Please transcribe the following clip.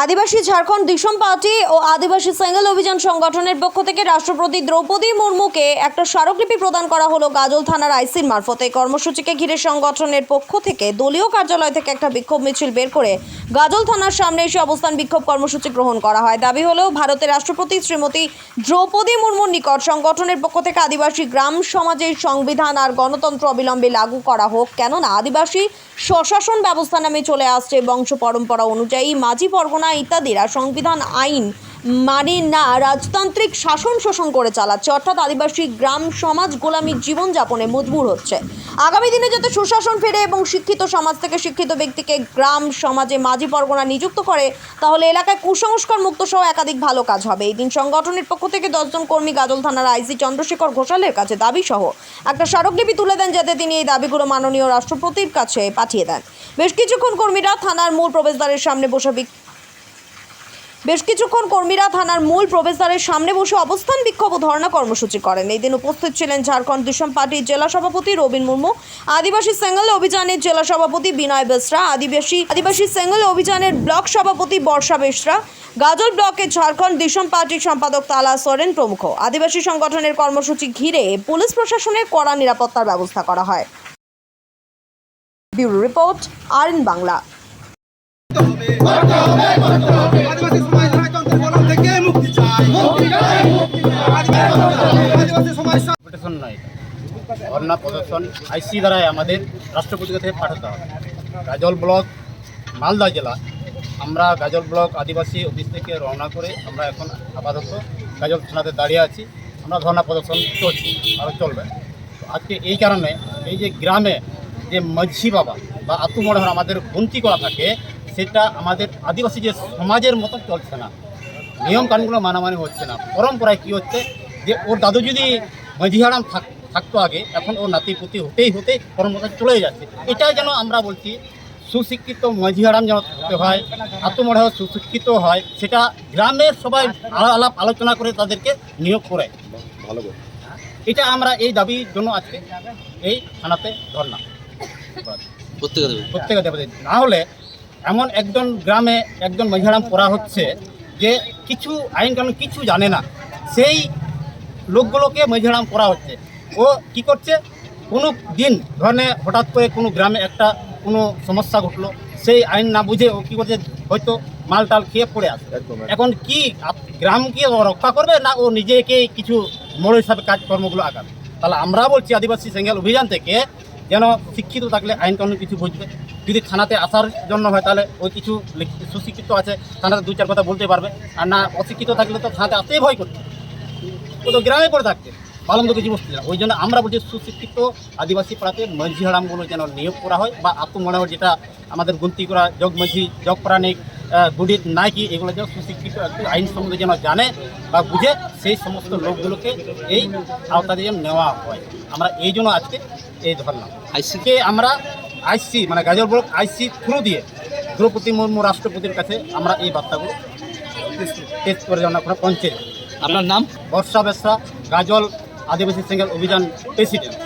আদিবাসী Jharkhand Disham party ও আদিবাসী সেঙ্গেল অভিযান সংগঠনের পক্ষ থেকে রাষ্ট্রপতি দ্রৌপদী মুর্মুকে একটা স্মারকলিপি প্রদান করা হলো গাজল থানার আইসির মারফতে। কর্মসূচিকে ঘিরে সংগঠনের পক্ষ থেকে দলীয় কার্যালয় থেকে একটা বিক্ষোভ মিছিল বের করে গাজল থানার সামনে এসে অবস্থান বিক্ষোভ কর্মসূচি গ্রহণ করা হয়। দাবি হলো ভারতের রাষ্ট্রপতি শ্রীমতী দ্রৌপদী মুর্মুর নিকট সংগঠনের পক্ষ থেকে আদিবাসী গ্রাম সমাজের সংবিধান আর গণতন্ত্র অবিলম্বে লাগু করা হোক, কেননা আদিবাসী স্বশাসন ব্যবস্থা নামে চলে আসছে বংশ পরম্পরা অনুযায়ী মাঝি পরগনা ইত্যাদিরা সংবিধান আইন মানে না, রাজতান্ত্রিক শাসন শোষণ করে চালাচ্ছে, অর্থাৎ আদিবাসী গ্রাম সমাজ গোলামীর জীবনযাপনে মজবুর হচ্ছে। আগামী দিনে যাতে সুশাসন ফেরে এবং শিক্ষিত সমাজ থেকে শিক্ষিত ব্যক্তিকে গ্রাম সমাজে মাঝি পরগনা নিযুক্ত করে, তাহলে এলাকায় কুসংস্কার মুক্ত সহ একাধিক ভালো কাজ হবে। এই দিন সংগঠনের পক্ষ থেকে 10 জন কর্মী গাজল থানার আইসি চন্দ্রশেখর ঘোষালের কাছে দাবি সহ একটা স্মারকলিপি তুলে দেন, যাতে তিনি এই দাবিগুলো মাননীয় রাষ্ট্রপতির কাছে পাঠিয়ে দেন। বেশ কিছুক্ষণ কর্মীরা থানার মূল প্রবেশদ্বারের সামনে বসে অবস্থান বিক্ষোভ ও ধর্ণা কর্মসূচি করেন। এই দিন উপস্থিত ছিলেন ঝাড়খণ্ড দিশম পার্টির জেলা সভাপতি রবীন মুর্মু, আদিবাসী সেঙ্গেল অভিযানের জেলা সভাপতি বিনয় বেসরা, আদিবাসী সেঙ্গেল অভিযানের ব্লক সভাপতি বর্ষা বেসরা, গাজল ব্লকের ঝাড়খণ্ড দিশম পার্টির সম্পাদক তালা সোরেন প্রমুখ। আদিবাসী সংগঠনের কর্মসূচি ঘিরে পুলিশ প্রশাসনের কড়া নিরাপত্তার ব্যবস্থা করা হয়। Bureau report, RN Bangla. আদিবাসী সমাজ রাজতন্ত্রের গোলাম থেকে মুক্তি চাই, আদিবাসী সমাজ ধর্ণা প্রদর্শন আইসি দ্বারাই আমাদের রাষ্ট্রপতির কাছে পাঠাতে হবে। গাজল ব্লক, মালদা জেলা। আমরা গাজল ব্লক আদিবাসী অফিস থেকে রওনা করে আমরা এখন আপাতত গাজল থানাতে দাঁড়িয়ে আছি। আমরা ধর্ণা প্রদর্শন চলছি, আরও চলবে। আজকে এই কারণে এই যে গ্রামে যে মাঝি বাবা বা আত্মমনোহর আমাদের বন্তি করা থাকে, সেটা আমাদের আদিবাসী যে সমাজের মতো চলছে না, নিয়মকানুনগুলো মানামানি হচ্ছে না। পরম্পরায় কী হচ্ছে যে ওর দাদু যদি মাঝিহারাম থাকতো আগে, এখন ওর নাতিপুতি হতে পরম্পরা চলে যাচ্ছে। এটাই যেন আমরা বলছি সুশিক্ষিত মাঝিহারাম যেন হয়, আত্মমনোহর সুশিক্ষিত হয়, সেটা গ্রামের সবাই আলাপ আলোচনা করে তাদেরকে নিয়োগ করে ভালো করে। এটা আমরা এই দাবির জন্য আজকে এই থানাতে ধর্ণা প্রত্যেকে দেবে। না হলে এমন একজন গ্রামে একজন মাঝিহারাম করা হচ্ছে যে কিছু আইন কানুন কিছু জানে না, সেই লোকগুলোকে মাঝিহারাম করা হচ্ছে। ও কি করছে, কোনো দিন ধরনের হঠাৎ করে কোনো গ্রামে একটা কোনো সমস্যা ঘটলো, সেই আইন না বুঝে ও কী করছে, হয়তো মাল টাল খেয়ে পড়ে আসে। এখন কি গ্রামকে রক্ষা করবে না ও নিজেকে কিছু মোড় হিসাবে কাজকর্মগুলো আগাবে? তাহলে আমরা বলছি আদিবাসী সেঙ্গেল অভিযান থেকে যেন শিক্ষিত থাকলে আইন কানুন কিছু বুঝবে। যদি থানাতে আসার জন্য হয় তাহলে ওই কিছু সুশিক্ষিত আছে, থানাতে 2-4 কথা বলতে পারবে। আর না, অশিক্ষিত থাকলে তো থানাতে আসতেই ভয় করছে, ও তো গ্রামে পড়ে থাকছে, পালন তো কিছু বুঝতে না। ওই জন্য আমরা বলছি সুশিক্ষিত আদিবাসী পাড়াতে মাঝি হারামগুলো যেন নিয়োগ করা হয়, বা আত্মমনোহর যেটা আমাদের গুনতি করা জগমাঝি, জগপ্রাণিক, গুডির নাইকি, এগুলো যেন সুশিক্ষিত একটু আইন সম্বন্ধে যেন জানে বা বুঝে, সেই সমস্ত লোকগুলোকে এই আওতাতে যেন নেওয়া হয়। আমরা এই জন্য আজকে এই ধরলাম। আইসিকে আমরা আইসি মানে গাজল ব্লক আইসি থ্রু দিয়ে দ্রৌপদী মুর্মু রাষ্ট্রপতির কাছে আমরা এই বার্তাগুলো টেস্ট করে যেন আমরা পৌঁছে। আপনার নাম? বর্ষা বেসরা, গাজল আদিবাসী সেঙ্গেল অভিযান প্রেসিডেন্ট।